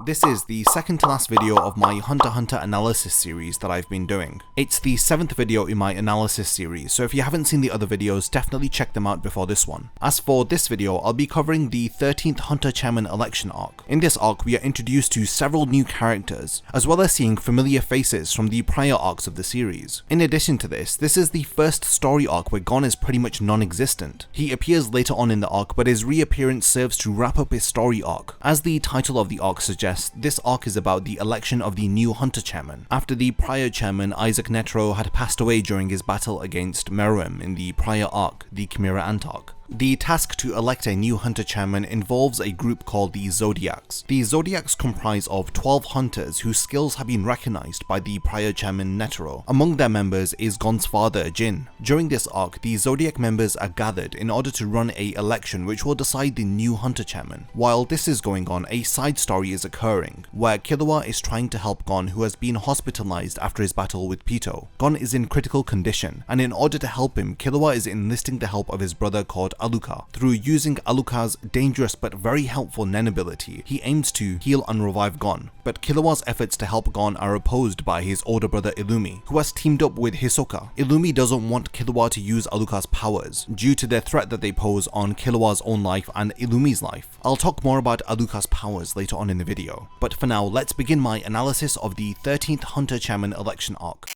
This is the second to last video of my Hunter x Hunter analysis series that I've been doing. It's the 7th video in my analysis series, so if you haven't seen the other videos, definitely check them out before this one. As for this video, I'll be covering the 13th Hunter Chairman election arc. In this arc, we are introduced to several new characters, as well as seeing familiar faces from the prior arcs of the series. In addition to this is the first story arc where GON is pretty much non-existent. He appears later on in the arc, but his reappearance serves to wrap up his story arc. As the title of the arc suggests, this arc is about the election of the new Hunter Chairman, after the prior chairman Isaac Netero had passed away during his battle against Meruem in the prior arc, the Chimera Ant arc. The task to elect a new Hunter Chairman involves a group called the Zodiacs. The Zodiacs comprise of 12 hunters whose skills have been recognized by the prior chairman Netero. Among their members is GON's father, Jin. During this arc, the Zodiac members are gathered in order to run an election which will decide the new Hunter Chairman. While this is going on, a side story is occurring, where Killua is trying to help GON, who has been hospitalized after his battle with Pitou. GON is in critical condition, and in order to help him, Killua is enlisting the help of his brother called Alluka. Through using Alluka's dangerous but very helpful Nen ability, he aims to heal and revive GON, but Killua's efforts to help GON are opposed by his older brother Illumi, who has teamed up with Hisoka. Illumi doesn't want Killua to use Alluka's powers, due to the threat that they pose on Killua's own life and Illumi's life. I'll talk more about Alluka's powers later on in the video, but for now, let's begin my analysis of the 13th Hunter Chairman election arc.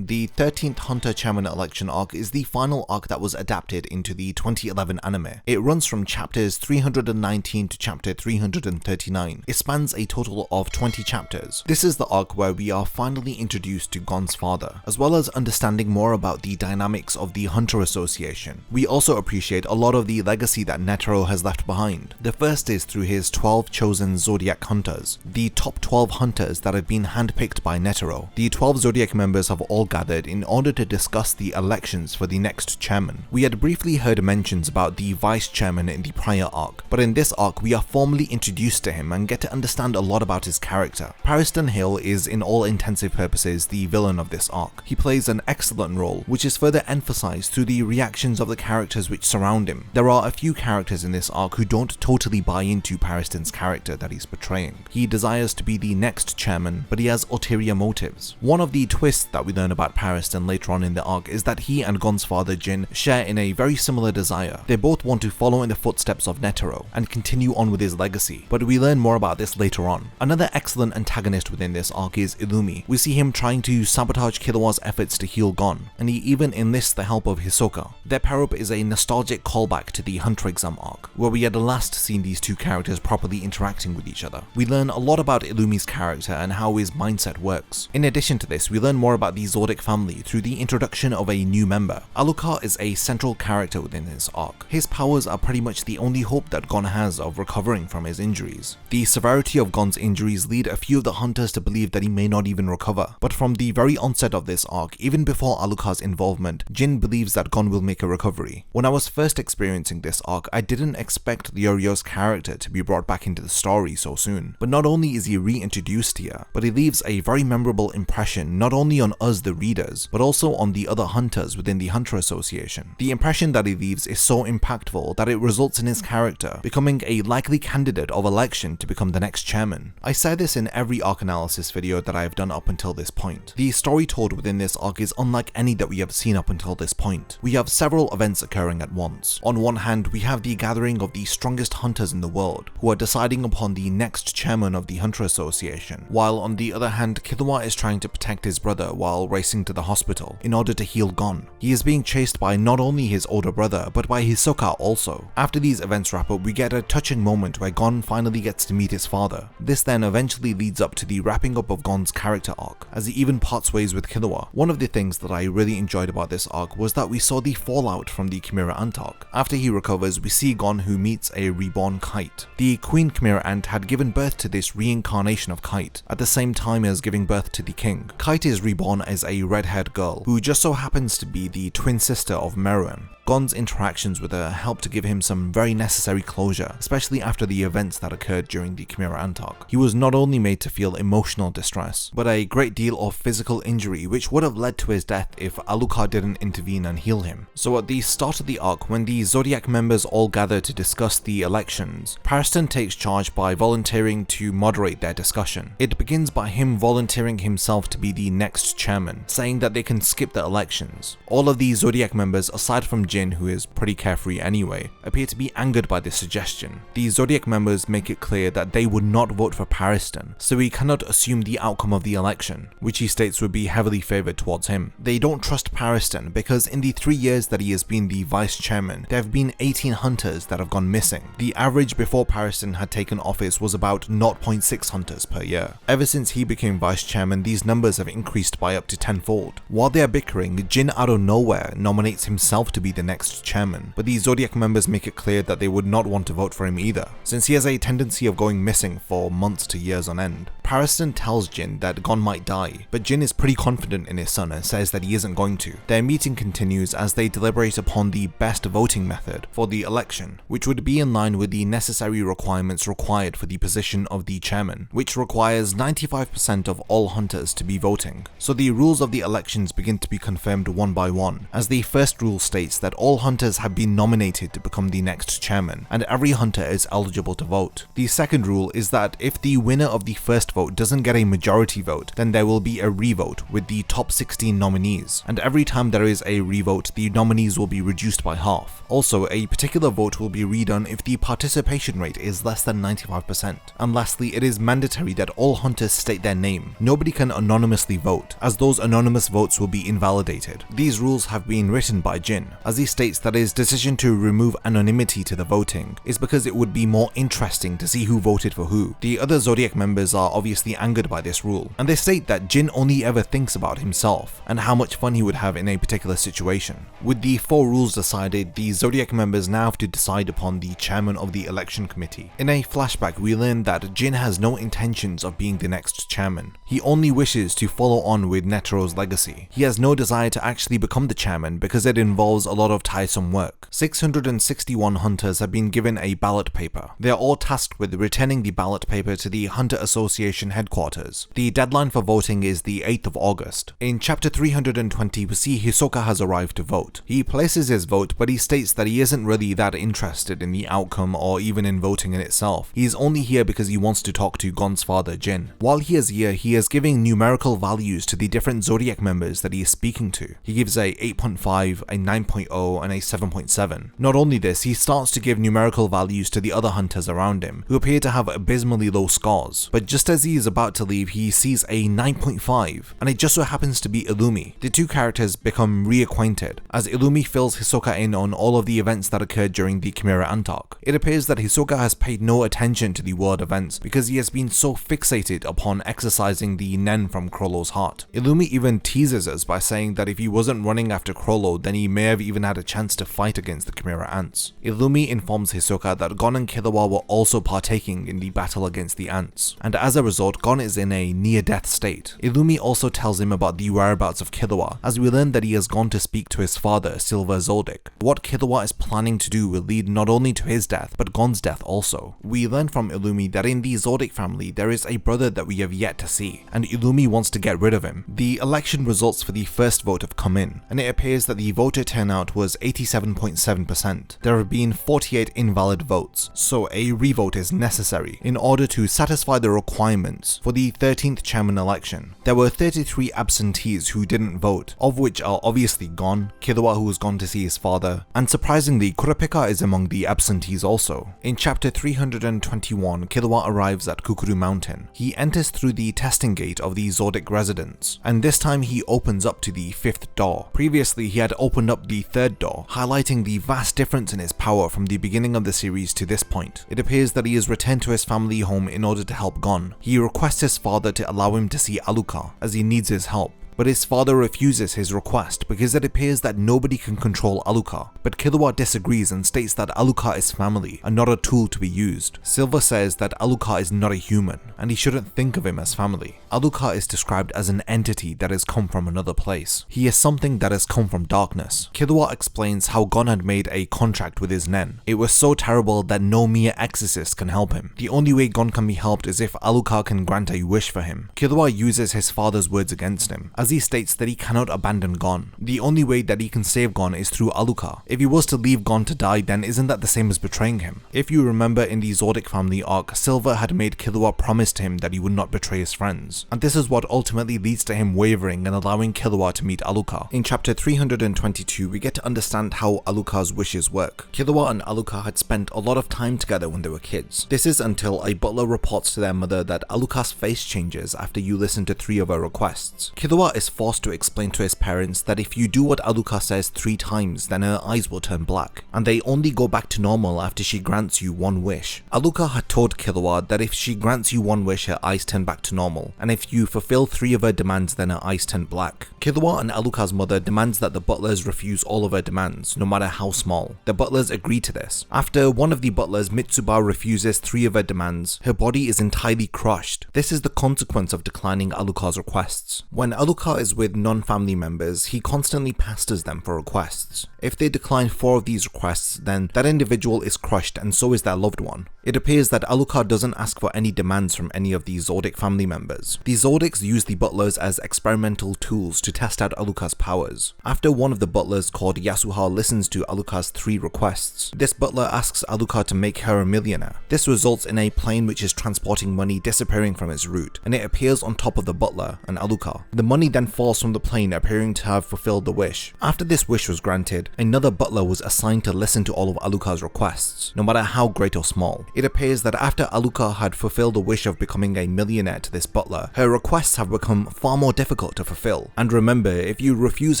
The 13th Hunter Chairman election arc is the final arc that was adapted into the 2011 anime. It runs from chapters 319 to chapter 339. It spans a total of 20 chapters. This is the arc where we are finally introduced to GON's father, as well as understanding more about the dynamics of the Hunter Association. We also appreciate a lot of the legacy that Netero has left behind. The first is through his 12 chosen Zodiac hunters, the top 12 hunters that have been handpicked by Netero. The 12 Zodiac members have all gathered in order to discuss the elections for the next chairman. We had briefly heard mentions about the vice chairman in the prior arc, but in this arc we are formally introduced to him and get to understand a lot about his character. Pariston Hill is in all intensive purposes the villain of this arc. He plays an excellent role, which is further emphasized through the reactions of the characters which surround him. There are a few characters in this arc who don't totally buy into Pariston's character that he's portraying. He desires to be the next chairman, but he has ulterior motives. One of the twists that we learn about Pariston later on in the arc is that he and GON's father Jin share in a very similar desire. They both want to follow in the footsteps of Netero and continue on with his legacy, but we learn more about this later on. Another excellent antagonist within this arc is Illumi. We see him trying to sabotage Killua's efforts to heal GON, and he even enlists the help of Hisoka. Their pair-up is a nostalgic callback to the Hunter exam arc, where we had last seen these two characters properly interacting with each other. We learn a lot about Illumi's character and how his mindset works. In addition to this, we learn more about the Zodiac family through the introduction of a new member. Alluka is a central character within this arc. His powers are pretty much the only hope that GON has of recovering from his injuries. The severity of GON's injuries lead a few of the hunters to believe that he may not even recover, but from the very onset of this arc, even before Alluka's involvement, Jin believes that GON will make a recovery. When I was first experiencing this arc, I didn't expect Leorio's character to be brought back into the story so soon, but not only is he reintroduced here, but he leaves a very memorable impression not only on us the readers, but also on the other hunters within the Hunter Association. The impression that he leaves is so impactful that it results in his character becoming a likely candidate of election to become the next chairman. I say this in every arc analysis video that I have done up until this point. The story told within this arc is unlike any that we have seen up until this point. We have several events occurring at once. On one hand, we have the gathering of the strongest hunters in the world, who are deciding upon the next chairman of the Hunter Association, while on the other hand, Killua is trying to protect his brother while racing to the hospital in order to heal GON. He is being chased by not only his older brother, but by Hisoka also. After these events wrap up, we get a touching moment where GON finally gets to meet his father. This then eventually leads up to the wrapping up of GON's character arc, as he even parts ways with Killua. One of the things that I really enjoyed about this arc was that we saw the fallout from the Chimera Ant arc. After he recovers, we see GON who meets a reborn Kite. The Queen Chimera Ant had given birth to this reincarnation of Kite, at the same time as giving birth to the king. Kite is reborn as a red-haired girl, who just so happens to be the twin sister of Meruem. Gon's interactions with her helped to give him some very necessary closure, especially after the events that occurred during the Chimera Ant arc. He was not only made to feel emotional distress, but a great deal of physical injury which would have led to his death if Alluka didn't intervene and heal him. So at the start of the arc, when the Zodiac members all gather to discuss the elections, Pariston takes charge by volunteering to moderate their discussion. It begins by him volunteering himself to be the next chairman, saying that they can skip the elections. All of the Zodiac members, aside from Jin, who is pretty carefree anyway, appear to be angered by this suggestion. The Zodiac members make it clear that they would not vote for Pariston, so he cannot assume the outcome of the election, which he states would be heavily favoured towards him. They don't trust Pariston because in the 3 years that he has been the vice chairman, there have been 18 hunters that have gone missing. The average before Pariston had taken office was about 0.6 hunters per year. Ever since he became vice chairman, these numbers have increased by up to tenfold. While they are bickering, Jin out of nowhere nominates himself to be the next chairman, but the Zodiac members make it clear that they would not want to vote for him either, since he has a tendency of going missing for months to years on end. Pariston tells Jin that Gon might die, but Jin is pretty confident in his son and says that he isn't going to. Their meeting continues as they deliberate upon the best voting method for the election, which would be in line with the necessary requirements required for the position of the chairman, which requires 95% of all hunters to be voting. So the rules of the elections begin to be confirmed one by one, as the first rule states that all hunters have been nominated to become the next chairman, and every hunter is eligible to vote. The second rule is that if the winner of the first vote doesn't get a majority vote, then there will be a revote with the top 16 nominees, and every time there is a revote, the nominees will be reduced by half. Also, a particular vote will be redone if the participation rate is less than 95%. And lastly, it is mandatory that all hunters state their name. Nobody can anonymously vote, as those anonymous votes will be invalidated. These rules have been written by Jin, as he states that his decision to remove anonymity to the voting is because it would be more interesting to see who voted for who. The other Zodiac members are obviously angered by this rule, and they state that Jin only ever thinks about himself and how much fun he would have in a particular situation. With the 4 rules decided, the Zodiac members now have to decide upon the chairman of the election committee. In a flashback, we learn that Jin has no intentions of being the next chairman. He only wishes to follow on with Netero's legacy. He has no desire to actually become the chairman because it involves a lot of tiresome work. 661 hunters have been given a ballot paper. They are all tasked with returning the ballot paper to the Hunter Association headquarters. The deadline for voting is the 8th of August. In chapter 320, we see Hisoka has arrived to vote. He places his vote, but he states that he isn't really that interested in the outcome or even in voting in itself. He is only here because he wants to talk to Gon's father, Jin. While he is here, he is giving numerical values to the different Zodiac members that he is speaking to. He gives a 8.5, a 9.0, and a 7.7. Not only this, he starts to give numerical values to the other hunters around him, who appear to have abysmally low scores. But just as he is about to leave, he sees a 9.5, and it just so happens to be Illumi. The two characters become reacquainted, as Illumi fills Hisoka in on all of the events that occurred during the Chimera Ant arc. It appears that Hisoka has paid no attention to the world events because he has been so fixated upon exercising the Nen from Chrollo's heart. Illumi even teases us by saying that if he wasn't running after Chrollo, then he may have even had a chance to fight against the Chimera Ants. Illumi informs Hisoka that Gon and Killua were also partaking in the battle against the ants, and as a result, Gon is in a near-death state. Illumi also tells him about the whereabouts of Killua, as we learn that he has gone to speak to his father, Silver Zoldyck. What Killua is planning to do will lead not only to his death, but Gon's death also. We learn from Illumi that in the Zoldyck family, there is a brother that we have yet to see, and Illumi wants to get rid of him. The election results for the first vote have come in, and it appears that the voter turnout was 87.7%. There have been 48 invalid votes, so a revote is necessary in order to satisfy the requirements for the 13th chairman election. There were 33 absentees who didn't vote, of which are obviously Gon, Killua who has gone to see his father, and surprisingly Kurapika is among the absentees also. In chapter 321, Killua arrives at Kukuru Mountain. He enters through the testing gate of the Zoldyck residence, and this time he opens up to the 5th door. Previously he had opened up the 3rd door, highlighting the vast difference in his power from the beginning of the series to this point. It appears that he has returned to his family home in order to help Gon. He requests his father to allow him to see Alluka, as he needs his help. but his father refuses his request because it appears that nobody can control Alluka. But Killua disagrees and states that Alluka is family and not a tool to be used. Silver says that Alluka is not a human and he shouldn't think of him as family. Alluka is described as an entity that has come from another place. He is something that has come from darkness. Killua explains how GON had made a contract with his nen. It was so terrible that no mere exorcist can help him. The only way GON can be helped is if Alluka can grant a wish for him. Killua uses his father's words against him, as he states that he cannot abandon GON. The only way that he can save GON is through Alluka. If he was to leave GON to die, then isn't that the same as betraying him? If you remember in the Zodic family arc, Silver had made Killua promise to him that he would not betray his friends, and this is what ultimately leads to him wavering and allowing Killua to meet Alluka. In chapter 322, we get to understand how Alluka's wishes work. Killua and Alluka had spent a lot of time together when they were kids. This is until a butler reports to their mother that Alluka's face changes after you listen to 3 of her requests. Killua is forced to explain to his parents that if you do what Alluka says 3 times, then her eyes will turn black, and they only go back to normal after she grants you 1 wish. Alluka had told Killua that if she grants you 1 wish, her eyes turn back to normal, and if you fulfill 3 of her demands, then her eyes turn black. Killua and Alluka's mother demands that the butlers refuse all of her demands, no matter how small. The butlers agree to this. After one of the butlers, Mitsuba, refuses 3 of her demands, her body is entirely crushed. This is the consequence of declining Alluka's requests. When Alluka is with non-family members, he constantly pesters them for requests. If they decline 4 of these requests, then that individual is crushed and so is their loved one. It appears that Alluka doesn't ask for any demands from any of the Zodic family members. The Zodics use the butlers as experimental tools to test out Alluka's powers. After one of the butlers called Yasuha listens to Alluka's 3 requests, this butler asks Alluka to make her a millionaire. This results in a plane which is transporting money disappearing from its route, and it appears on top of the butler and Alluka. The money then falls from the plane, appearing to have fulfilled the wish. After this wish was granted, another butler was assigned to listen to all of Alluka's requests, no matter how great or small. It appears that after Alluka had fulfilled the wish of becoming a millionaire to this butler, her requests have become far more difficult to fulfill. And remember, if you refuse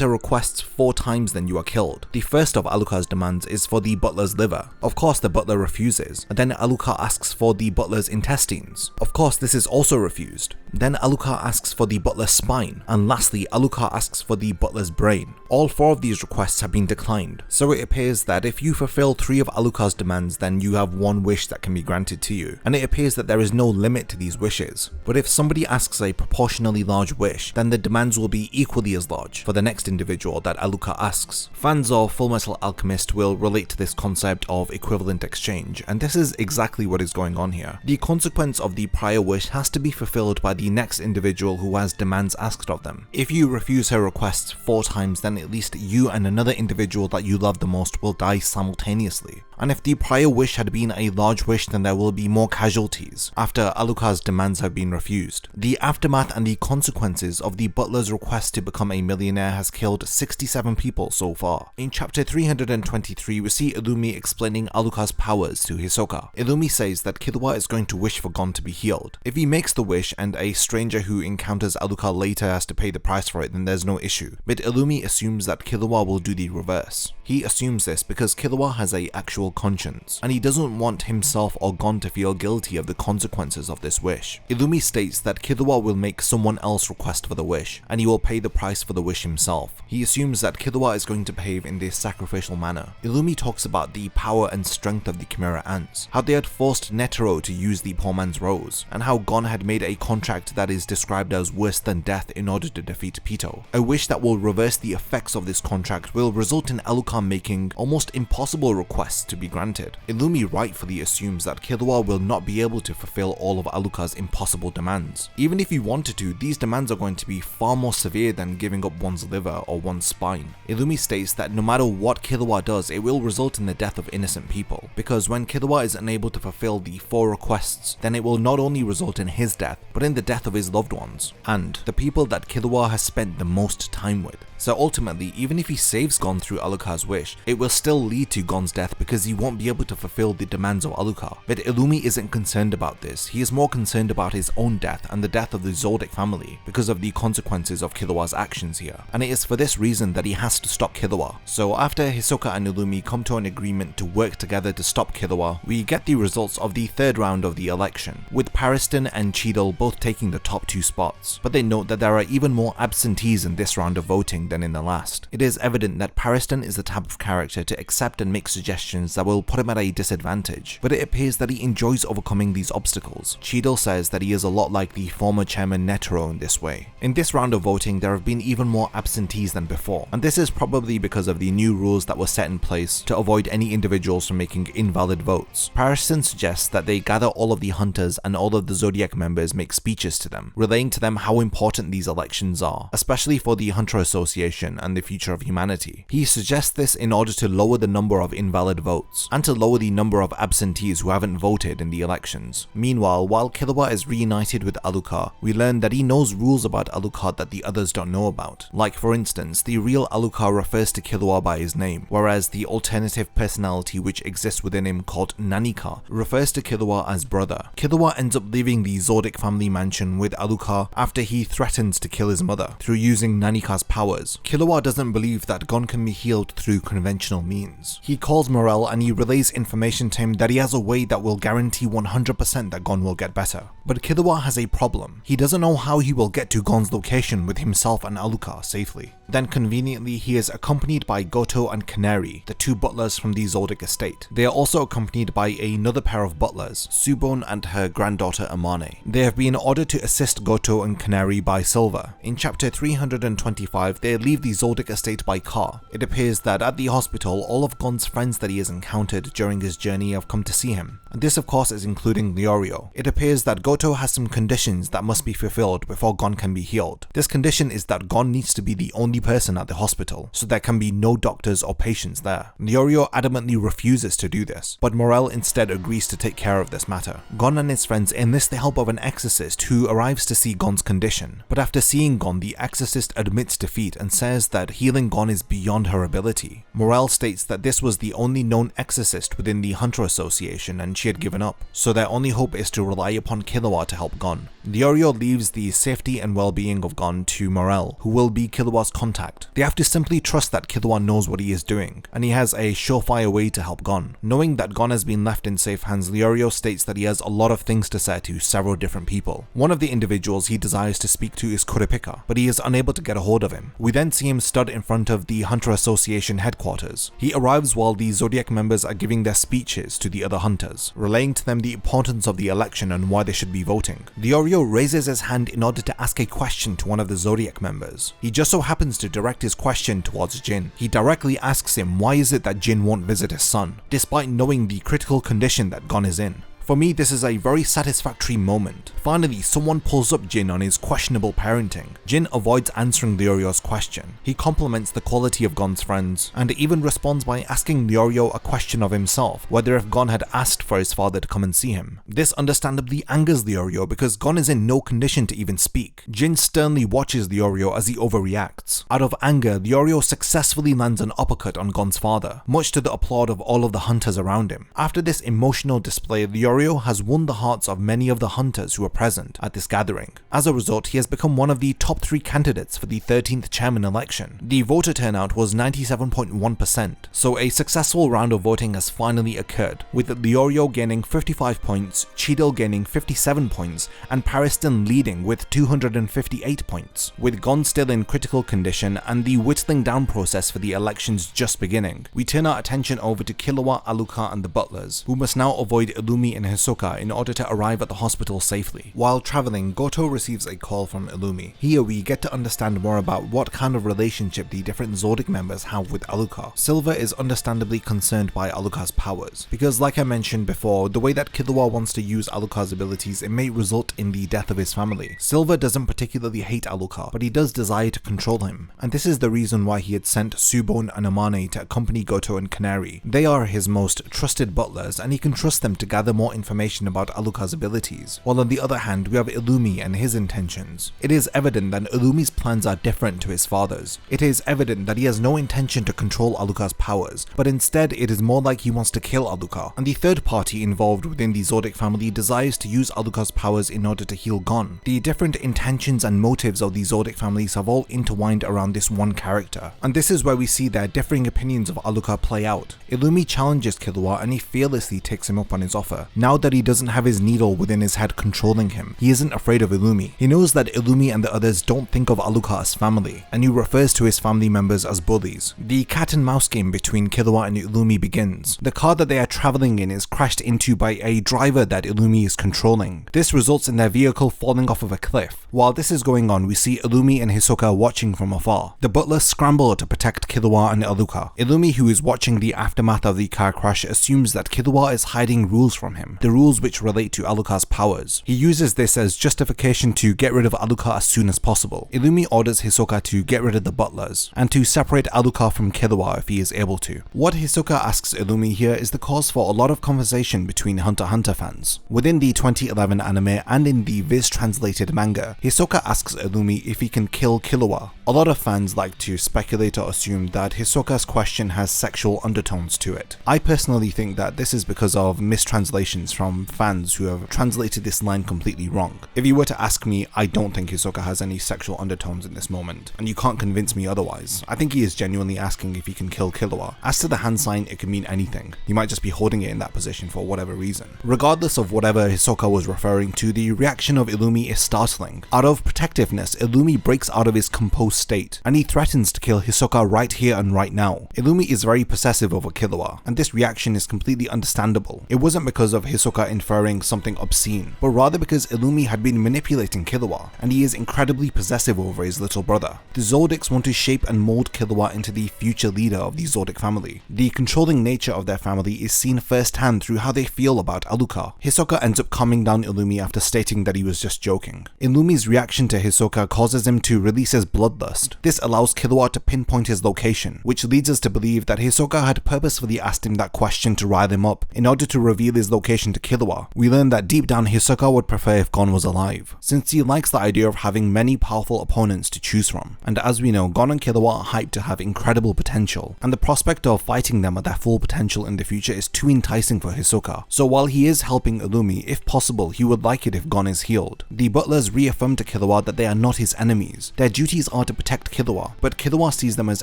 her requests 4 times, then you are killed. The first of Alluka's demands is for the butler's liver. Of course, the butler refuses, and then Alluka asks for the butler's intestines. Of course, this is also refused. Then Alluka asks for the butler's spine, and lastly, Alluka asks for the butler's brain. All 4 of these requests have been declined, so it appears that if you fulfill 3 of Alluka's demands, then you have 1 wish that can be granted to you, and it appears that there is no limit to these wishes. But if somebody asks a proportionally large wish, then the demands will be equally as large for the next individual that Alluka asks. Fans of Fullmetal Alchemist will relate to this concept of equivalent exchange, and this is exactly what is going on here. The consequence of the prior wish has to be fulfilled by the next individual who has demands asked of them. If you refuse her requests 4 times, then at least you and another individual that you love the most will die simultaneously. And if the prior wish had been a large wish, then there will be more casualties after Alluka's demands have been refused. The aftermath and the consequences of the butler's request to become a millionaire has killed 67 people so far. In chapter 323, we see Illumi explaining Alluka's powers to Hisoka. Illumi says that Killua is going to wish for GON to be healed. If he makes the wish and a stranger who encounters Alluka later has to pay the price for it, then there's no issue. But Illumi assumes that Killua will do the reverse. He assumes this because Killua has an actual conscience, and he doesn't want himself or GON to feel guilty of the consequences of this wish. Illumi states that Killua will make someone else request for the wish, and he will pay the price for the wish himself. He assumes that Killua is going to behave in this sacrificial manner. Illumi talks about the power and strength of the Chimera Ants, how they had forced Netero to use the poor man's rose, and how GON had made a contract that is described as worse than death in order to defeat Pitou. A wish that will reverse the effects of this contract will result in Alluka making almost impossible requests to be granted. Illumi rightfully assumes that Killua will not be able to fulfill all of Alluka's impossible demands. Even if he wanted to, these demands are going to be far more severe than giving up one's liver or one's spine. Illumi states that no matter what Killua does, it will result in the death of innocent people, because when Killua is unable to fulfill the 4 requests, then it will not only result in his death, but in the death of his loved ones, and the people that Killua has spent the most time with. So ultimately, even if he saves Gon through Alluka's wish, it will still lead to Gon's death because he won't be able to fulfill the demands of Alluka. But Illumi isn't concerned about this. He is more concerned about his own death and the death of the Zodic family because of the consequences of Killua's actions here. And it is for this reason that he has to stop Killua. So after Hisoka and Illumi come to an agreement to work together to stop Killua, we get the results of the third round of the election, with Pariston and Cheadle both taking the top 2 spots. But they note that there are even more absentees in this round of voting than in the last. It is evident that Pariston is the type of character to accept and make suggestions that will put him at a disadvantage, but it appears that he enjoys overcoming these obstacles. Cheadle says that he is a lot like the former chairman Netero in this way. In this round of voting, there have been even more absentees than before, and this is probably because of the new rules that were set in place to avoid any individuals from making invalid votes. Pariston suggests that they gather all of the hunters and all of the Zodiac members make speeches to them, relaying to them how important these elections are, especially for the Hunter Association and the future of humanity. He suggests this in order to lower the number of invalid votes, and to lower the number of absentees who haven't voted in the elections. Meanwhile, while Killua is reunited with Alluka, we learn that he knows rules about Alluka that the others don't know about. Like for instance, the real Alluka refers to Killua by his name, whereas the alternative personality which exists within him called Nanika refers to Killua as brother. Killua ends up leaving the Zodic family mansion with Alluka after he threatens to kill his mother through using Nanika's powers. Killua doesn't believe that Gon can be healed through conventional means. He calls Morel and he relays information to him that he has a way that will guarantee 100% that Gon will get better. But Killua has a problem. He doesn't know how he will get to Gon's location with himself and Alluka safely. Then conveniently, he is accompanied by Goto and Canary, the 2 butlers from the Zodic estate. They are also accompanied by another pair of butlers, Subone and her granddaughter Amane. They have been ordered to assist Goto and Canary by Silver. In chapter 325, they leave the Zodic estate by car. It appears that at the hospital, all of Gon's friends that he has encountered during his journey have come to see him. And this of course is including Leorio. It appears that Goto has some conditions that must be fulfilled before Gon can be healed. This condition is that Gon needs to be the only person at the hospital, so there can be no doctors or patients there. Leorio adamantly refuses to do this, but Morel instead agrees to take care of this matter. Gon and his friends enlist the help of an exorcist who arrives to see Gon's condition, but after seeing Gon, the exorcist admits defeat and says that healing Gon is beyond her ability. Morel states that this was the only known exorcist within the Hunter Association and she had given up, so their only hope is to rely upon Killua to help Gon. Leorio leaves the safety and well-being of Gon to Morel, who will be Killua's contact. They have to simply trust that Killua knows what he is doing, and he has a surefire way to help Gon. Knowing that Gon has been left in safe hands, Leorio states that he has a lot of things to say to several different people. One of the individuals he desires to speak to is Kurapika, but he is unable to get a hold of him. We then see him stood in front of the Hunter Association headquarters. He arrives while the Zodiac members are giving their speeches to the other hunters, relaying to them the importance of the election and why they should be voting. Leorio raises his hand in order to ask a question to one of the Zodiac members. He just so happens to direct his question towards Jin. He directly asks him why is it that Jin won't visit his son, despite knowing the critical condition that Gon is in. For me, this is a very satisfactory moment. Finally, someone pulls up Jin on his questionable parenting. Jin avoids answering Leorio's question. He compliments the quality of Gon's friends, and even responds by asking Leorio a question of himself, whether if Gon had asked for his father to come and see him. This understandably angers Leorio because Gon is in no condition to even speak. Jin sternly watches Leorio as he overreacts. Out of anger, Leorio successfully lands an uppercut on Gon's father, much to the applaud of all of the hunters around him. After this emotional display, Leorio has won the hearts of many of the hunters who were present at this gathering. As a result, he has become one of the top 3 candidates for the 13th chairman election. The voter turnout was 97.1%, so a successful round of voting has finally occurred, with Leorio gaining 55 points, Cheadle gaining 57 points, and Pariston leading with 258 points. With Gon still in critical condition and the whittling down process for the elections just beginning, we turn our attention over to Killua, Alluka and the butlers, who must now avoid Illumi and Hisoka in order to arrive at the hospital safely. While traveling, Goto receives a call from Illumi. Here we get to understand more about what kind of relationship the different Zodic members have with Alluka. Silver is understandably concerned by Alluka's powers, because like I mentioned before, the way that Killua wants to use Alluka's abilities, it may result in the death of his family. Silver doesn't particularly hate Alluka, but he does desire to control him, and this is the reason why he had sent Subone and Amane to accompany Goto and Canary. They are his most trusted butlers, and he can trust them to gather more information about Alluka's abilities, while on the other hand we have Illumi and his intentions. It is evident that Illumi's plans are different to his father's. It is evident that he has no intention to control Alluka's powers, but instead it is more like he wants to kill Alluka, and the third party involved within the Zodic family desires to use Alluka's powers in order to heal GON. The different intentions and motives of the Zodic families have all intertwined around this one character, and this is where we see their differing opinions of Alluka play out. Illumi challenges Killua and he fearlessly takes him up on his offer. Now that he doesn't have his needle within his head controlling him, he isn't afraid of Illumi. He knows that Illumi and the others don't think of Alluka as family, and he refers to his family members as bullies. The cat and mouse game between Killua and Illumi begins. The car that they are traveling in is crashed into by a driver that Illumi is controlling. This results in their vehicle falling off of a cliff. While this is going on, we see Illumi and Hisoka watching from afar. The butlers scramble to protect Killua and Alluka. Illumi, who is watching the aftermath of the car crash, assumes that Killua is hiding rules from him, the rules which relate to Alluka's powers. He uses this as justification to get rid of Alluka as soon as possible. Illumi orders Hisoka to get rid of the butlers, and to separate Alluka from Killua if he is able to. What Hisoka asks Illumi here is the cause for a lot of conversation between Hunter x Hunter fans. Within the 2011 anime and in the Viz translated manga, Hisoka asks Illumi if he can kill Killua. A lot of fans like to speculate or assume that Hisoka's question has sexual undertones to it. I personally think that this is because of mistranslations from fans who have translated this line completely wrong. If you were to ask me, I don't think Hisoka has any sexual undertones in this moment, and you can't convince me otherwise. I think he is genuinely asking if he can kill Killua. As to the hand sign, it could mean anything. He might just be holding it in that position for whatever reason. Regardless of whatever Hisoka was referring to, the reaction of Illumi is startling. Out of protectiveness, Illumi breaks out of his composed state, and he threatens to kill Hisoka right here and right now. Illumi is very possessive over Killua, and this reaction is completely understandable. It wasn't because of Hisoka inferring something obscene, but rather because Illumi had been manipulating Killua, and he is incredibly possessive over his little brother. The Zodics want to shape and mold Killua into the future leader of the Zodic family. The controlling nature of their family is seen firsthand through how they feel about Alluka. Hisoka ends up calming down Illumi after stating that he was just joking. Illumi's reaction to Hisoka causes him to release his bloodlust. This allows Killua to pinpoint his location, which leads us to believe that Hisoka had purposefully asked him that question to rile him up in order to reveal his location to Killua. We learn that deep down Hisoka would prefer if GON was alive, since he likes the idea of having many powerful opponents to choose from. And as we know, GON and Killua are hyped to have incredible potential, and the prospect of fighting them at their full potential in the future is too enticing for Hisoka. So while he is helping Illumi, if possible, he would like it if GON is healed. The butlers reaffirm to Killua that they are not his enemies. Their duties are to protect Killua, but Killua sees them as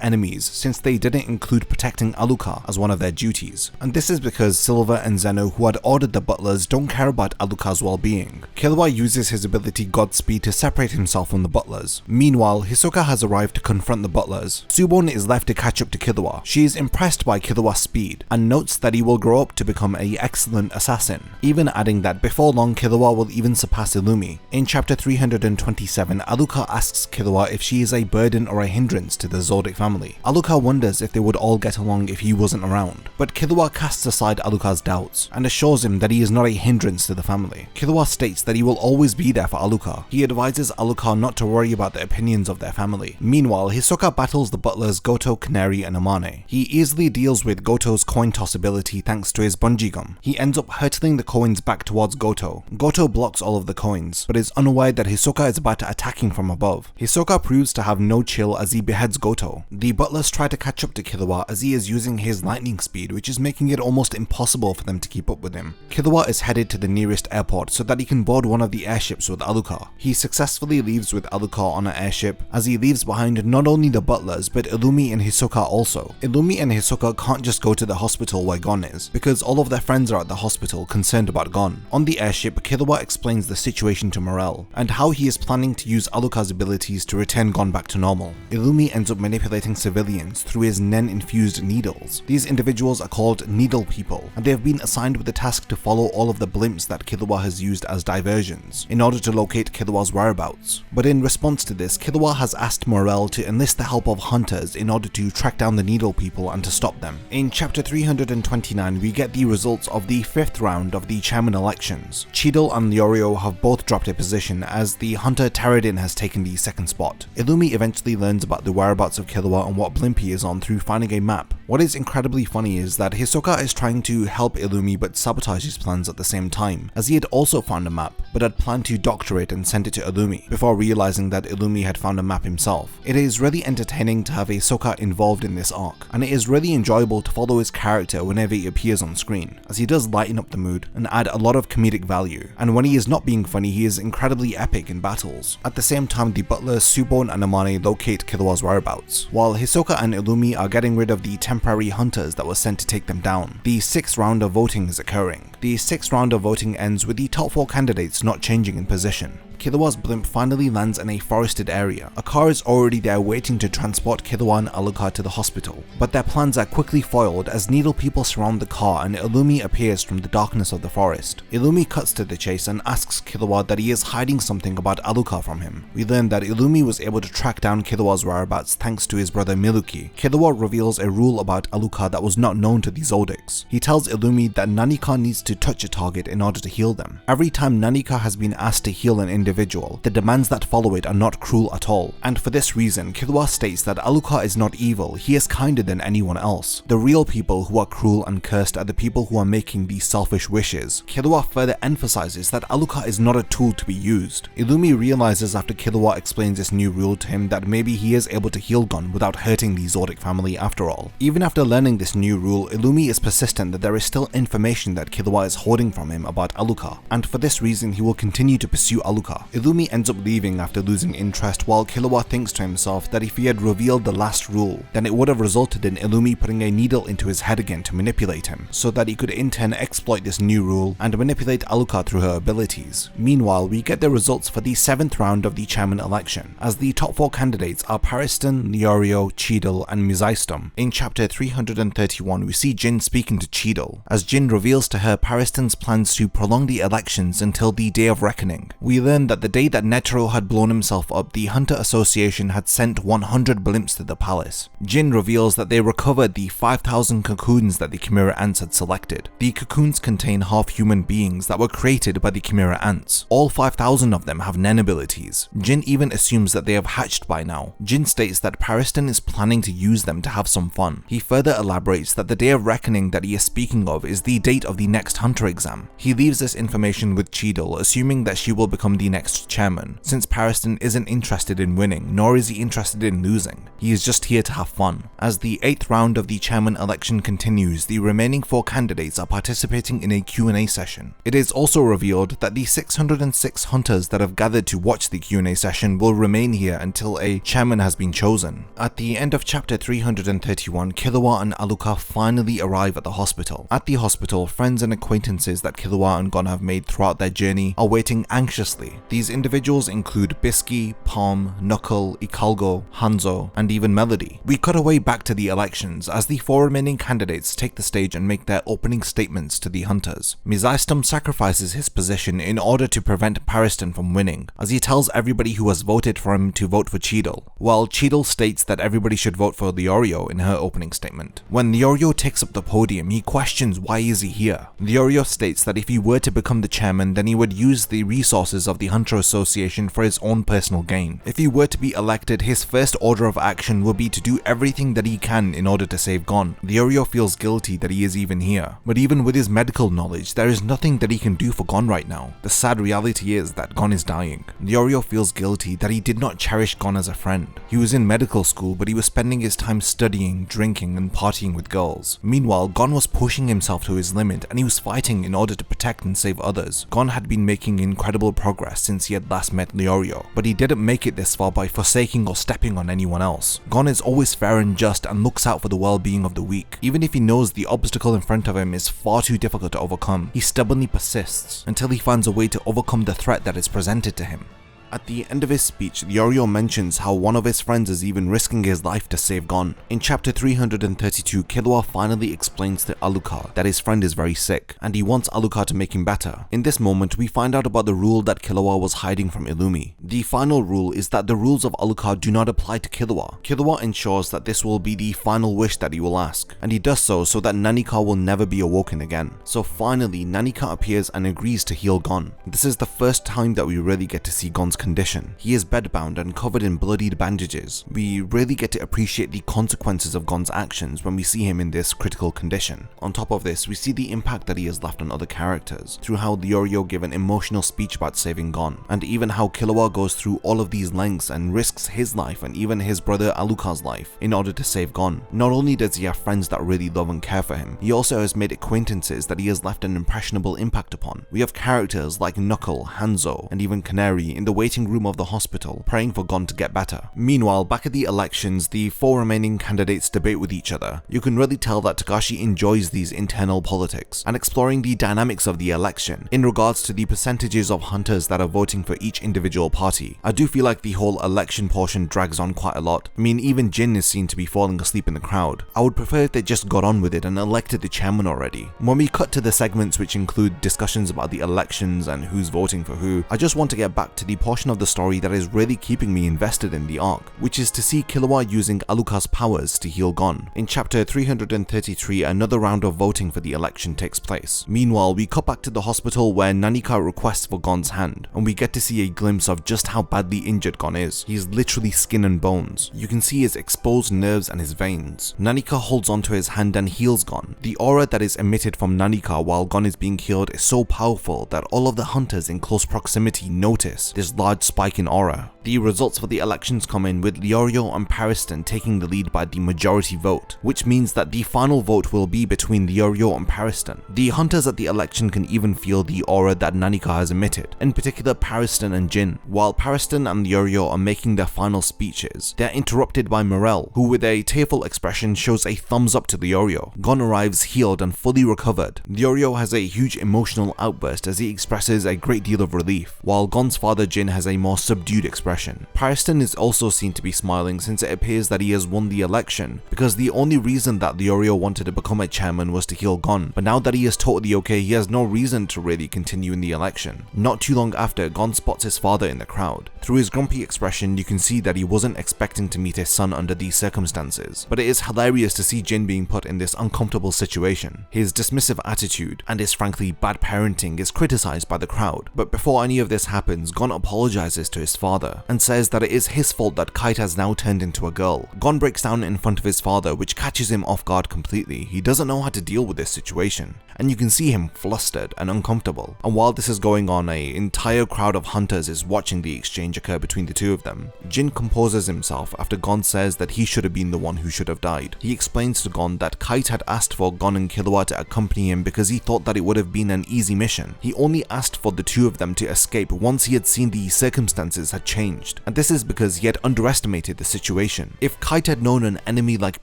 enemies since they didn't include protecting Alluka as one of their duties. And this is because Silver and Zeno, who had ordered the butlers, don't care about Alluka's well-being. Killua uses his ability Godspeed to separate himself from the butlers. Meanwhile, Hisoka has arrived to confront the butlers. Subon is left to catch up to Killua. She is impressed by Killua's speed and notes that he will grow up to become an excellent assassin, even adding that before long Killua will even surpass Illumi. In chapter 327, Alluka asks Killua if she is a burden or a hindrance to the Zodic family. Alluka wonders if they would all get along if he wasn't around, but Killua casts aside Alluka's doubts and assures him that he is not a hindrance to the family. Killua states that he will always be there for Alluka. He advises Alluka not to worry about the opinions of their family. Meanwhile, Hisoka battles the butlers Goto, Canary, and Amane. He easily deals with Goto's coin toss ability thanks to his bungee gum. He ends up hurtling the coins back towards Goto. Goto blocks all of the coins, but is unaware that Hisoka is about to attack him from above. Hisoka proves to have no chill as he beheads Goto. The butlers try to catch up to Killua as he is using his lightning speed, which is making it almost impossible for them to keep up with him. Killua is headed to the nearest airport so that he can board one of the airships with Alluka. He successfully leaves with Alluka on an airship as he leaves behind not only the butlers but Illumi and Hisoka also. Illumi and Hisoka can't just go to the hospital where GON is, because all of their friends are at the hospital concerned about GON. On the airship, Killua explains the situation to Morel and how he is planning to use Alluka's abilities to return GON back to normal. Illumi ends up manipulating civilians through his Nen-infused needles. These individuals are called Needle People, and they have been assigned with the task to follow all of the blimps that Killua has used as diversions in order to locate Killua's whereabouts. But in response to this, Killua has asked Morel to enlist the help of hunters in order to track down the Needle People and to stop them. In chapter 329, we get the results of the 5th round of the chairman elections. Cheadle and Leorio have both dropped a position as the hunter Taradin has taken the 2nd spot. Illumi eventually learns about the whereabouts of Killua and what blimp he is on through finding a map. What is incredibly funny is that Hisoka is trying to help Illumi but sabotage sabotage his plans at the same time, as he had also found a map, but had planned to doctor it and send it to Illumi, before realizing that Illumi had found a map himself. It is really entertaining to have Hisoka involved in this arc, and it is really enjoyable to follow his character whenever he appears on screen, as he does lighten up the mood and add a lot of comedic value, and when he is not being funny, he is incredibly epic in battles. At the same time, the butlers Subo and Amane locate Killua's whereabouts, while Hisoka and Illumi are getting rid of the temporary hunters that were sent to take them down. The 6th round of voting is occurring. The 6th round of voting ends with the top 4 candidates not changing in position. Killua's blimp finally lands in a forested area. A car is already there waiting to transport Killua and Alluka to the hospital, but their plans are quickly foiled as needle people surround the car and Illumi appears from the darkness of the forest. Illumi cuts to the chase and asks Killua that he is hiding something about Alluka from him. We learn that Illumi was able to track down Killua's whereabouts thanks to his brother Miluki. Killua reveals a rule about Alluka that was not known to the Zoldycks. He tells Illumi that Nanika needs to touch a target in order to heal them. Every time Nanika has been asked to heal an individual, the demands that follow it are not cruel at all, and for this reason, Killua states that Alluka is not evil, he is kinder than anyone else. The real people who are cruel and cursed are the people who are making these selfish wishes. Killua further emphasizes that Alluka is not a tool to be used. Illumi realizes after Killua explains this new rule to him that maybe he is able to heal GON without hurting the Zoldyck family after all. Even after learning this new rule, Illumi is persistent that there is still information that Killua is holding from him about Alluka, and for this reason he will continue to pursue Alluka. Illumi ends up leaving after losing interest, while Killua thinks to himself that if he had revealed the last rule, then it would have resulted in Illumi putting a needle into his head again to manipulate him, so that he could in turn exploit this new rule and manipulate Alluka through her abilities. Meanwhile, we get the results for the 7th round of the chairman election, as the top 4 candidates are Pariston, Leorio, Cheadle, and Mizaistum. In chapter 331, we see Jin speaking to Cheadle, as Jin reveals to her Pariston's plans to prolong the elections until the Day of Reckoning. We learn that the day that Netero had blown himself up, the Hunter Association had sent 100 blimps to the palace. Jin reveals that they recovered the 5,000 cocoons that the Chimera ants had selected. The cocoons contain half-human beings that were created by the Chimera ants. All 5,000 of them have Nen abilities. Jin even assumes that they have hatched by now. Jin states that Pariston is planning to use them to have some fun. He further elaborates that the Day of Reckoning that he is speaking of is the date of the next Hunter exam. He leaves this information with Cheadle, assuming that she will become the next chairman, since Pariston isn't interested in winning, nor is he interested in losing. He is just here to have fun. As the 8th round of the chairman election continues, the remaining 4 candidates are participating in a Q&A session. It is also revealed that the 606 hunters that have gathered to watch the Q&A session will remain here until a chairman has been chosen. At the end of chapter 331, Killua and Alluka finally arrive at the hospital. At the hospital, friends and acquaintances that Killua and GON have made throughout their journey are waiting anxiously. These individuals include Bisky, Palm, Knuckle, Ikalgo, Hanzo, and even Melody. We cut away back to the elections as the 4 remaining candidates take the stage and make their opening statements to the hunters. Mizaistum sacrifices his position in order to prevent Pariston from winning, as he tells everybody who has voted for him to vote for Cheadle, while Cheadle states that everybody should vote for Leorio in her opening statement. When Leorio takes up the podium, he questions why is he here. Leorio states that if he were to become the chairman, then he would use the resources of the Hunter Association for his own personal gain. If he were to be elected, his first order of action will be to do everything that he can in order to save GON. Leorio feels guilty that he is even here, but even with his medical knowledge, there is nothing that he can do for GON right now. The sad reality is that GON is dying. Leorio feels guilty that he did not cherish GON as a friend. He was in medical school, but he was spending his time studying, drinking, and partying with girls. Meanwhile, GON was pushing himself to his limit, and he was fighting in order to protect and save others. GON had been making incredible progress since he had last met Leorio, but he didn't make it this far by forsaking or stepping on anyone else. GON is always fair and just and looks out for the well-being of the weak. Even if he knows the obstacle in front of him is far too difficult to overcome, he stubbornly persists until he finds a way to overcome the threat that is presented to him. At the end of his speech, Leorio mentions how one of his friends is even risking his life to save GON. In chapter 332, Killua finally explains to Alluka that his friend is very sick, and he wants Alluka to make him better. In this moment, we find out about the rule that Killua was hiding from Illumi. The final rule is that the rules of Alluka do not apply to Killua. Killua ensures that this will be the final wish that he will ask, and he does so that Nanika will never be awoken again. So finally, Nanika appears and agrees to heal GON. This is the first time that we really get to see GON's condition. He is bedbound and covered in bloodied bandages. We really get to appreciate the consequences of Gon's actions when we see him in this critical condition. On top of this, we see the impact that he has left on other characters, through how Leorio gave an emotional speech about saving Gon, and even how Killua goes through all of these lengths and risks his life and even his brother Alluka's life in order to save Gon. Not only does he have friends that really love and care for him, he also has made acquaintances that he has left an impressionable impact upon. We have characters like Knuckle, Hanzo, and even Canary in the waiting room of the hospital, praying for Gon to get better. Meanwhile, back at the elections, the 4 remaining candidates debate with each other. You can really tell that Togashi enjoys these internal politics and exploring the dynamics of the election in regards to the percentages of hunters that are voting for each individual party. I do feel like the whole election portion drags on quite a lot. I mean, even Jin is seen to be falling asleep in the crowd. I would prefer if they just got on with it and elected the chairman already. When we cut to the segments which include discussions about the elections and who's voting for who, I just want to get back to the portion of the story that is really keeping me invested in the arc, which is to see Killua using Alluka's powers to heal Gon. In chapter 333, another round of voting for the election takes place. Meanwhile, we cut back to the hospital where Nanika requests for Gon's hand, and we get to see a glimpse of just how badly injured Gon is. He is literally skin and bones. You can see his exposed nerves and his veins. Nanika holds onto his hand and heals Gon. The aura that is emitted from Nanika while Gon is being healed is so powerful that all of the hunters in close proximity notice this large spike in aura. The results for the elections come in with Leorio and Pariston taking the lead by the majority vote, which means that the final vote will be between Leorio and Pariston. The hunters at the election can even feel the aura that Nanika has emitted, in particular Pariston and Jin. While Pariston and Leorio are making their final speeches, they are interrupted by Morel, who with a tearful expression shows a thumbs up to Leorio. Gon arrives healed and fully recovered. Leorio has a huge emotional outburst as he expresses a great deal of relief, while Gon's father Jin has a more subdued expression. Pariston is also seen to be smiling since it appears that he has won the election, because the only reason that Leorio wanted to become a chairman was to heal Gon, but now that he is totally okay, he has no reason to really continue in the election. Not too long after, Gon spots his father in the crowd. Through his grumpy expression, you can see that he wasn't expecting to meet his son under these circumstances, but it is hilarious to see Jin being put in this uncomfortable situation. His dismissive attitude and his frankly bad parenting is criticized by the crowd, but before any of this happens, Gon apologizes to his father and says that it is his fault that Kite has now turned into a girl. Gon breaks down in front of his father, which catches him off guard completely. He doesn't know how to deal with this situation, and you can see him flustered and uncomfortable. And while this is going on, an entire crowd of hunters is watching the exchange occur between the two of them. Jin composes himself after Gon says that he should have been the one who should have died. He explains to Gon that Kite had asked for Gon and Killua to accompany him because he thought that it would have been an easy mission. He only asked for the two of them to escape once he had seen the circumstances had changed, and this is because he had underestimated the situation. If Kite had known an enemy like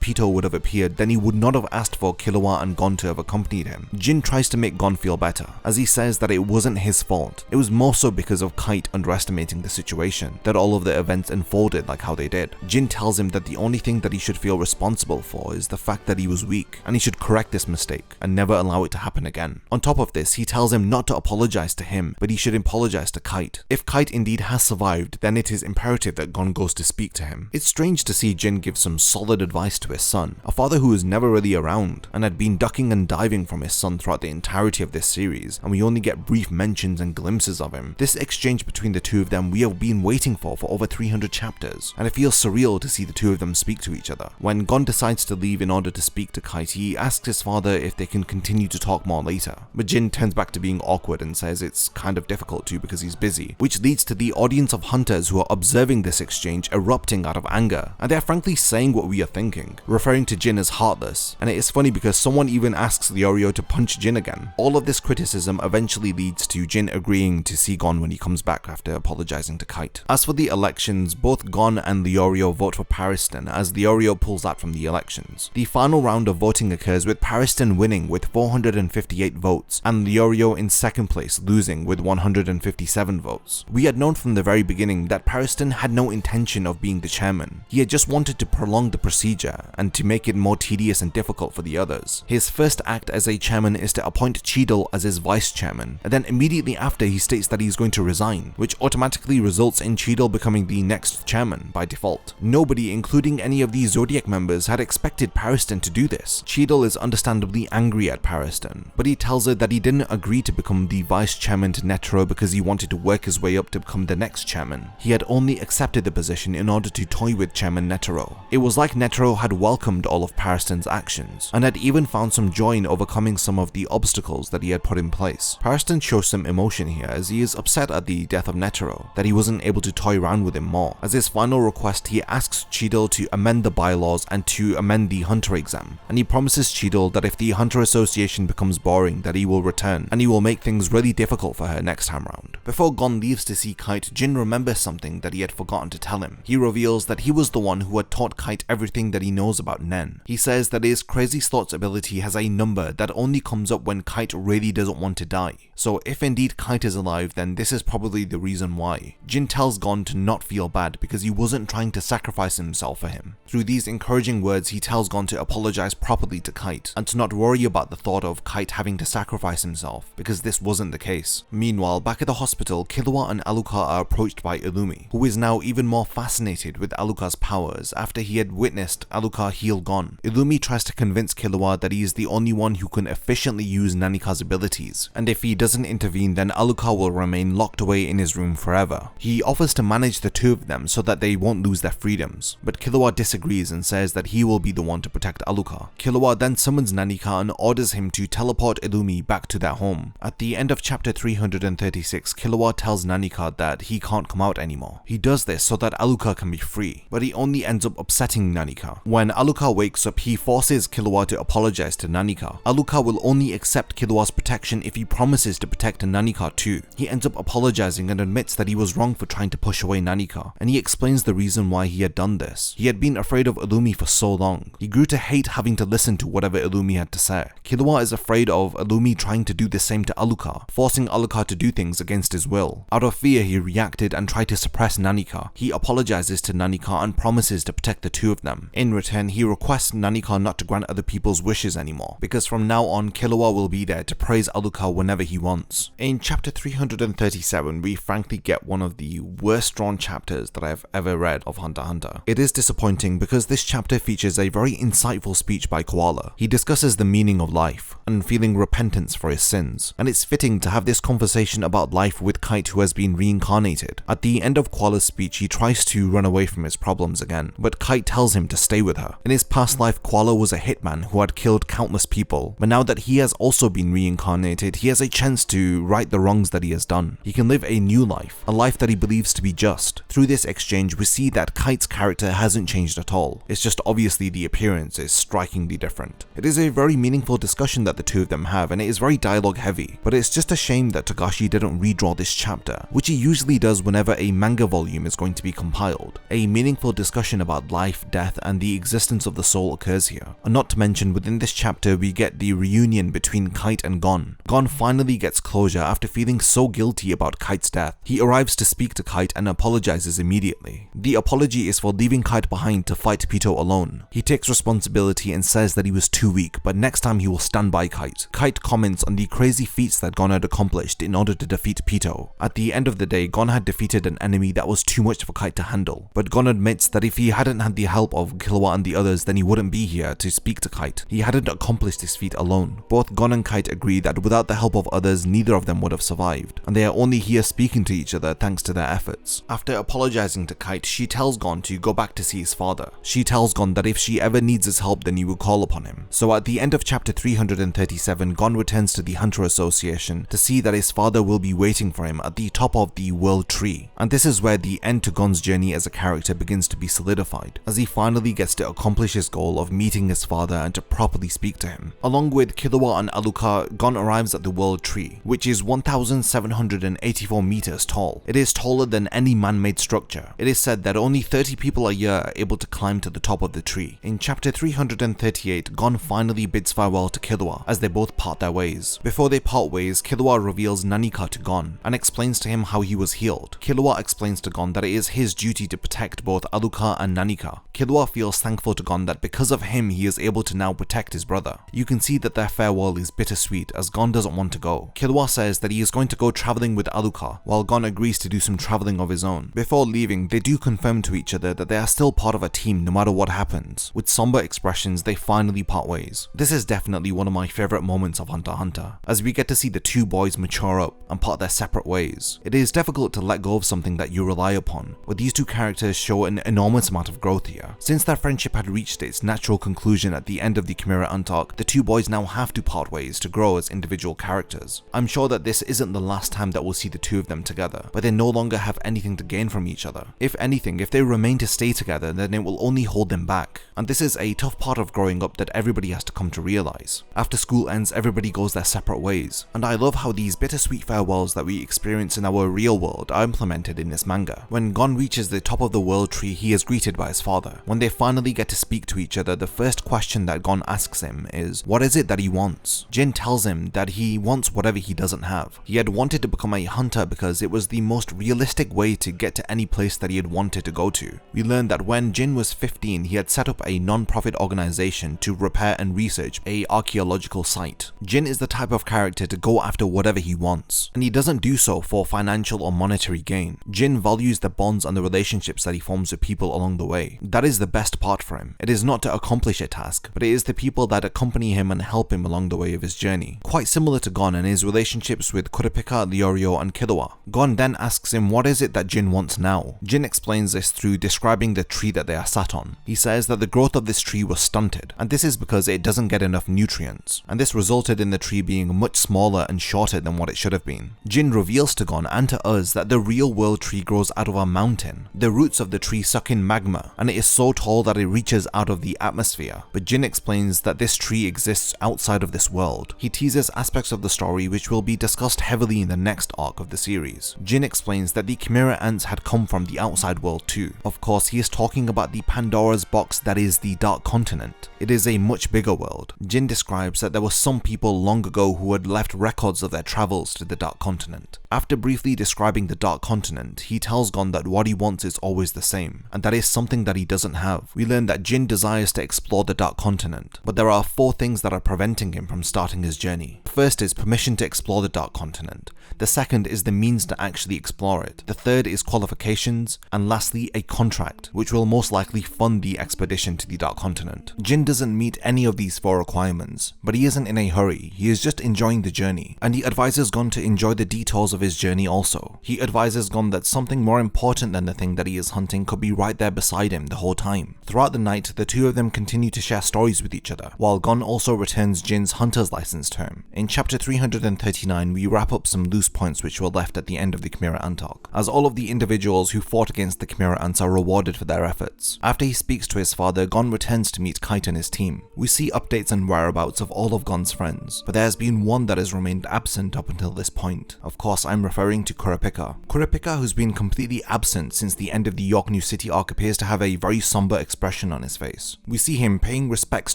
Pitou would have appeared, then he would not have asked for Killua and Gon to have accompanied him. Jin tries to make Gon feel better, as he says that it wasn't his fault. It was more so because of Kite underestimating the situation that all of the events unfolded like how they did. Jin tells him that the only thing that he should feel responsible for is the fact that he was weak, and he should correct this mistake and never allow it to happen again. On top of this, he tells him not to apologize to him, but he should apologize to Kite. If Kite indeed has survived, then it is imperative that Gon goes to speak to him. It's strange to see Jin give some solid advice to his son, a father who was never really around and had been ducking and diving from his son throughout the entirety of this series, and we only get brief mentions and glimpses of him. This exchange between the two of them we have been waiting for over 300 chapters, and it feels surreal to see the two of them speak to each other. When Gon decides to leave in order to speak to Kite, he asks his father if they can continue to talk more later, but Jin turns back to being awkward and says it's kind of difficult to because he's busy, which leads to the audience of hunters who are observing this exchange erupting out of anger, and they're frankly saying what we are thinking, referring to Jin as heartless. And it is funny because someone even asks Leorio to punch Jin again. All of this criticism eventually leads to Jin agreeing to see Gon when he comes back after apologizing to Kite. As for the elections, both Gon and Leorio vote for Pariston as Leorio pulls out from the elections. The final round of voting occurs with Pariston winning with 458 votes and Leorio in second place losing with 157 votes. We had known from the very beginning that Pariston had no intention of being the chairman. He had just wanted to prolong the procedure and to make it more tedious and difficult for the others. His first act as a chairman is to appoint Cheadle as his vice chairman, and then immediately after he states that he's going to resign, which automatically results results in Chido becoming the next chairman by default. Nobody, including any of the Zodiac members, had expected Pariston to do this. Chido is understandably angry at Pariston, but he tells her that he didn't agree to become the vice chairman to Netero because he wanted to work his way up to become the next chairman. He had only accepted the position in order to toy with Chairman Netero. It was like Netero had welcomed all of Pariston's actions, and had even found some joy in overcoming some of the obstacles that he had put in place. Pariston shows some emotion here as he is upset at the death of Netero, that he wasn't able to toy around with him more. As his final request, he asks Chido to amend the bylaws and to amend the Hunter exam, and he promises Chido that if the Hunter Association becomes boring, that he will return, and he will make things really difficult for her next time round. Before Gon leaves to see Kite, Jin remembers something that he had forgotten to tell him. He reveals that he was the one who had taught Kite everything that he knows about Nen. He says that his Crazy Thoughts ability has a number that only comes up when Kite really doesn't want to die. So if indeed Kite is alive, then this is probably the reason why. Jin tells Gon to not feel bad because he wasn't trying to sacrifice himself for him. Through these encouraging words, he tells Gon to apologize properly to Kite, and to not worry about the thought of Kite having to sacrifice himself, because this wasn't the case. Meanwhile, back at the hospital, Killua and Alluka are approached by Illumi, who is now even more fascinated with Alluka's powers after he had witnessed Alluka heal Gon. Illumi tries to convince Killua that he is the only one who can efficiently use Nanika's abilities, and if he doesn't intervene, then Alluka will remain locked away in his room forever. He offers to manage the two of them so that they won't lose their freedoms, but Killua disagrees and says that he will be the one to protect Alluka. Killua then summons Nanika and orders him to teleport Illumi back to their home. At the end of chapter 336, Killua tells Nanika that he can't come out anymore. He does this so that Alluka can be free, but he only ends up upsetting Nanika. When Alluka wakes up, he forces Killua to apologize to Nanika. Alluka will only accept Killua's protection if he promises to protect Nanika too. He ends up apologizing and admits that he was wrong for trying to push away Nanika, and he explains the reason why he had done this. He had been afraid of Illumi for so long. He grew to hate having to listen to whatever Illumi had to say. Killua is afraid of Illumi trying to do the same to Alluka, forcing Alluka to do things against his will. Out of fear, he reacted and tried to suppress Nanika. He apologizes to Nanika and promises to protect the two of them. In return, he requests Nanika not to grant other people's wishes anymore, because from now on, Killua will be there to praise Alluka whenever he wants. In chapter 337, we frankly get one of the worst drawn chapters that I have ever read of Hunter x Hunter. It is disappointing because this chapter features a very insightful speech by Koala. He discusses the meaning of life and feeling repentance for his sins, and it's fitting to have this conversation about life with Kite, who has been reincarnated. At the end of Koala's speech, he tries to run away from his problems again, but Kite tells him to stay with her. In his past life, Koala was a hitman who had killed countless people, but now that he has also been reincarnated, he has a chance to right the wrongs that he has done. He can live a new life, a life that he believes to be just. Through this exchange, we see that Kite's character hasn't changed at all. It's just obviously the appearance is strikingly different. It is a very meaningful discussion that the two of them have, and it is very dialogue heavy, but it's just a shame that Togashi didn't redraw this chapter, which he usually does whenever a manga volume is going to be compiled. A meaningful discussion about life, death, and the existence of the soul occurs here. And not to mention, within this chapter we get the reunion between Kite and Gon. Gon finally gets closure after feeling so guilty about Kite's death. He arrives to speak to Kite and apologizes immediately. The apology is for leaving Kite behind to fight Pitou alone. He takes responsibility and says that he was too weak, but next time he will stand by Kite. Kite comments on the crazy feats that Gon had accomplished in order to defeat Pitou. At the end of the day, Gon had defeated an enemy that was too much for Kite to handle, but Gon admits that if he hadn't had the help of Killua and the others, then he wouldn't be here to speak to Kite. He hadn't accomplished this feat alone. Both Gon and Kite agree that without the help of others, neither of them would have survived, and they are only here speaking to each other thanks to their efforts. After apologizing to Kite, she tells Gon to go back to see his father. She tells Gon that if she ever needs his help, then he will call upon him. So at the end of chapter 337, Gon returns to the Hunter Association to see that his father will be waiting for him at the top of the World Tree. And this is where the end to Gon's journey as a character begins to be solidified, as he finally gets to accomplish his goal of meeting his father and to properly speak to him. Along with Killua and Alluka, Gon arrives at the World Tree, which is 1,784 meters tall. It is taller than any man-made structure. It is said that only 30 people a year are able to climb to the top of the tree. In chapter 338, Gon finally bids farewell to Killua as they both part their ways. Before they part ways, Killua reveals Nanika to Gon and explains to him how he was healed. Killua explains to Gon that it is his duty to protect both Alluka and Nanika. Killua feels thankful to Gon that because of him he is able to now protect his brother. You can see that their farewell is bittersweet as Gon doesn't want to go. Killua says that he is going to go traveling with Alluka, while Gon agrees to do some some traveling of his own. Before leaving, they do confirm to each other that they are still part of a team no matter what happens. With somber expressions, they finally part ways. This is definitely one of my favorite moments of Hunter x Hunter, as we get to see the two boys mature up and part their separate ways. It is difficult to let go of something that you rely upon, but these two characters show an enormous amount of growth here. Since their friendship had reached its natural conclusion at the end of the Chimera Ant arc, the two boys now have to part ways to grow as individual characters. I'm sure that this isn't the last time that we'll see the two of them together, but they no longer have anything to gain from each other. If anything, if they remain to stay together, then it will only hold them back. And this is a tough part of growing up that everybody has to come to realize. After school ends, everybody goes their separate ways, and I love how these bittersweet farewells that we experience in our real world are implemented in this manga. When Gon reaches the top of the world tree, he is greeted by his father. When they finally get to speak to each other, the first question that Gon asks him is, what is it that he wants? Jin tells him that he wants whatever he doesn't have. He had wanted to become a hunter because it was the most realistic way to get to any place that he had wanted to go to. We learned that when Jin was 15, he had set up a non-profit organization to repair and research an archaeological site. Jin is the type of character to go after whatever he wants, and he doesn't do so for financial or monetary gain. Jin values the bonds and the relationships that he forms with people along the way. That is the best part for him. It is not to accomplish a task, but it is the people that accompany him and help him along the way of his journey. Quite similar to Gon and his relationships with Kurapika, Leorio, and Killua. Gon then asks him what is it that Jin wants now. Jin explains this through describing the tree that they are sat on. He says that the growth of this tree was stunted, and this is because it doesn't get enough nutrients, and this resulted in the tree being much smaller and shorter than what it should have been. Jin reveals to Gon and to us that the real world tree grows out of a mountain. The roots of the tree suck in magma, and it is so tall that it reaches out of the atmosphere, but Jin explains that this tree exists outside of this world. He teases aspects of the story which will be discussed heavily in the next arc of the series. Jin explains that the Chimera Ants had come from the outside world too. Of course, he is talking about the Pandora's box that is the Dark Continent. It is a much bigger world. Jin describes that there were some people long ago who had left records of their travels to the Dark Continent. After briefly describing the Dark Continent, he tells Gon that what he wants is always the same, and that is something that he doesn't have. We learn that Jin desires to explore the Dark Continent, but there are 4 things that are preventing him from starting his journey. First is permission to explore the Dark Continent. The second is the means to actually explore it. The third is qualifications, and lastly a contract, which will most likely fund the expedition to the Dark Continent. Jin doesn't meet any of these 4 requirements, but he isn't in a hurry. He is just enjoying the journey, and he advises Gon to enjoy the details of his journey also. He advises Gon that something more important than the thing that he is hunting could be right there beside him the whole time. Throughout the night, the two of them continue to share stories with each other, while Gon also returns Jin's hunter's license to him. In chapter 339, we wrap up some loose points which were left at the end of the Chimera Ant arc, as all of the individuals who fought against the Chimera Ants are rewarded for their efforts. After he speaks to his father, Gon returns to meet Kite and his team. We see updates and whereabouts of all of Gon's friends, but there has been one that has remained absent up until this point. Of course, I'm referring to Kurapika. Kurapika, who's been completely absent since the end of the York New City arc, appears to have a very somber expression on his face. We see him paying respects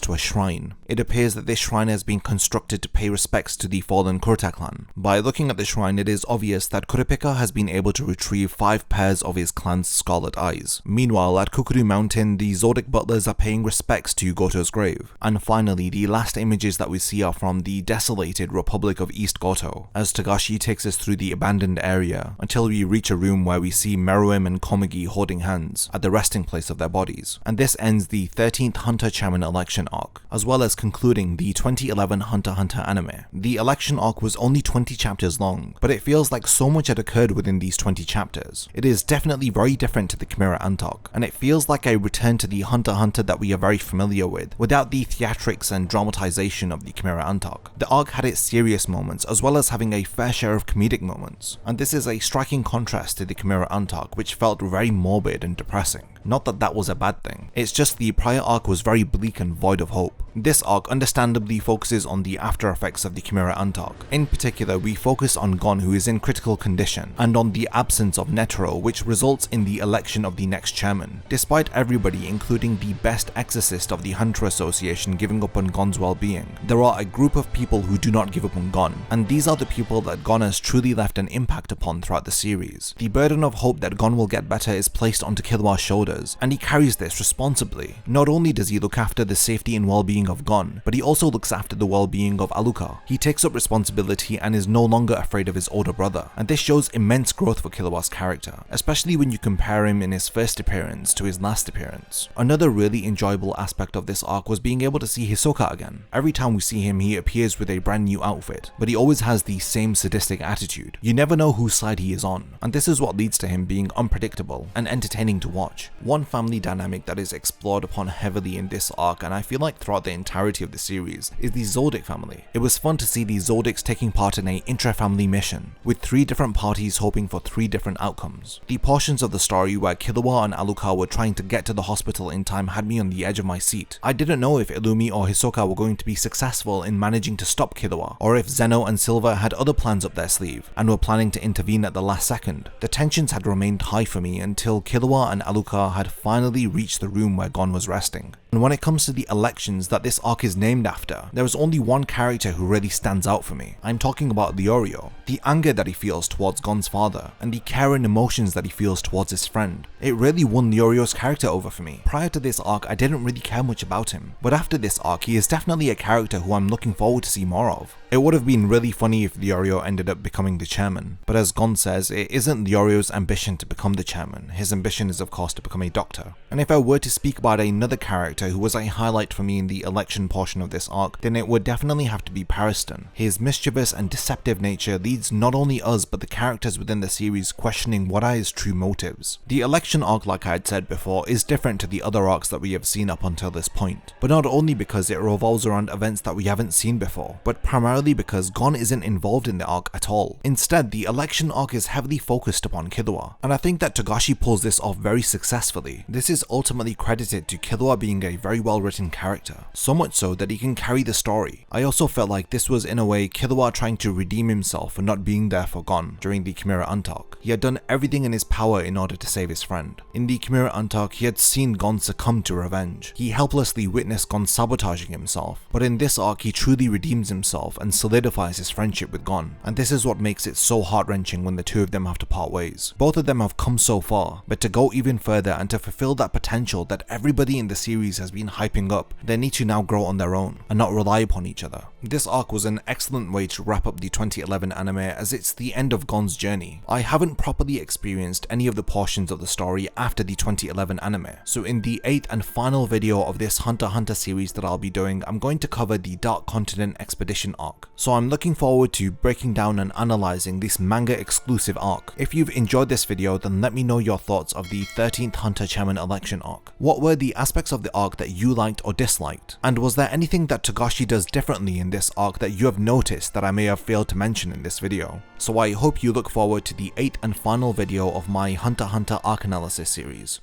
to a shrine. It appears that this shrine has been constructed to pay respects to the fallen Kurta clan. By looking at the shrine, it is obvious that Kurapika has been able to retrieve 5 pairs of his clan's scarlet eyes. Meanwhile, at Kukuru Mountain, the Zodic butlers are paying respects to Goto's grave. And finally, the last images that we see are from the desolated Republic of East Goto, as Togashi takes us through the abandoned area until we reach a room where we see Meruem and Komagi holding hands at the resting place of their bodies. And this ends the 13th Hunter Chairman election arc, as well as concluding the 2011 Hunter x Hunter anime. The election arc was only 20 chapters long, but it feels like so much had occurred within these 20 chapters. It is definitely very different to the Chimera Ant arc, and it feels like a return to the Hunter x Hunter that we are very familiar with, without the theatrics and dramatization of the Chimera Ant arc. The arc had its serious moments, as well as having a fair share of comedic moments, and this is a striking contrast to the Chimera Ant arc, which felt very morbid and depressing. Not that that was a bad thing, it's just the prior arc was very bleak and void of hope. This arc understandably focuses on the after effects of the Chimera Ant arc. In particular, we focus on Gon, who is in critical condition, and on the absence of Netero, which results in the election of the next chairman. Despite everybody, including the best exorcist of the Hunter Association, giving up on Gon's well-being, there are a group of people who do not give up on Gon, and these are the people that Gon has truly left an impact upon throughout the series. The burden of hope that Gon will get better is placed onto Killua's shoulders, does, and he carries this responsibly. Not only does he look after the safety and well-being of GON, but he also looks after the well-being of Alluka. He takes up responsibility and is no longer afraid of his older brother, and this shows immense growth for Killua's character, especially when you compare him in his first appearance to his last appearance. Another really enjoyable aspect of this arc was being able to see Hisoka again. Every time we see him, he appears with a brand new outfit, but he always has the same sadistic attitude. You never know whose side he is on, and this is what leads to him being unpredictable and entertaining to watch. One family dynamic that is explored upon heavily in this arc, and I feel like throughout the entirety of the series, is the Zoldyck family. It was fun to see the Zoldicks taking part in a intra-family mission, with 3 different parties hoping for 3 different outcomes. The portions of the story where Killua and Alluka were trying to get to the hospital in time had me on the edge of my seat. I didn't know if Illumi or Hisoka were going to be successful in managing to stop Killua, or if Zeno and Silver had other plans up their sleeve and were planning to intervene at the last second. The tensions had remained high for me until Killua and Alluka had finally reached the room where GON was resting. And when it comes to the elections that this arc is named after, there is only one character who really stands out for me. I'm talking about Leorio. The anger that he feels towards GON's father, and the care and emotions that he feels towards his friend. It really won Leorio's character over for me. Prior to this arc, I didn't really care much about him, but after this arc, he is definitely a character who I'm looking forward to see more of. It would have been really funny if Leorio ended up becoming the chairman, but as GON says, it isn't Leorio's ambition to become the chairman. His ambition is of course to become a doctor. And if I were to speak about another character who was a highlight for me in the election portion of this arc, then it would definitely have to be Pariston. His mischievous and deceptive nature leads not only us but the characters within the series questioning what are his true motives. The election arc, like I had said before, is different to the other arcs that we have seen up until this point, but not only because it revolves around events that we haven't seen before, but primarily because GON isn't involved in the arc at all. Instead, the election arc is heavily focused upon Killua, and I think that Togashi pulls this off very successfully. This is ultimately credited to Killua being a very well written character, so much so that he can carry the story. I also felt like this was in a way Killua trying to redeem himself for not being there for GON during the Chimera Ant arc. He had done everything in his power in order to save his friend. In the Chimera Ant arc, he had seen GON succumb to revenge. He helplessly witnessed GON sabotaging himself, but in this arc he truly redeems himself and solidifies his friendship with GON, and this is what makes it so heart-wrenching when the two of them have to part ways. Both of them have come so far, but to go even further and to fulfill that potential that everybody in the series has been hyping up, they need to now grow on their own and not rely upon each other. This arc was an excellent way to wrap up the 2011 anime, as it's the end of GON's journey. I haven't properly experienced any of the portions of the story after the 2011 anime, so in the 8th and final video of this Hunter x Hunter series that I'll be doing, I'm going to cover the Dark Continent Expedition arc. So I'm looking forward to breaking down and analysing this manga exclusive arc. If you've enjoyed this video, then let me know your thoughts of the 13th Hunter Chairman election arc. What were the aspects of the arc that you liked or disliked? And was there anything that Togashi does differently in this arc that you have noticed that I may have failed to mention in this video? So I hope you look forward to the 8th and final video of my Hunter x Hunter arc analysis series.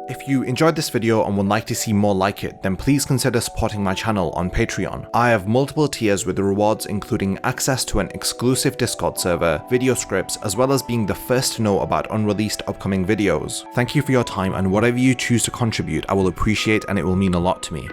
If you enjoyed this video and would like to see more like it, then please consider supporting my channel on Patreon. I have multiple tiers with rewards including access to an exclusive Discord server, video scripts, as well as being the first to know about unreleased upcoming videos. Thank you for your time, and whatever you choose to contribute I will appreciate, and it will mean a lot to me.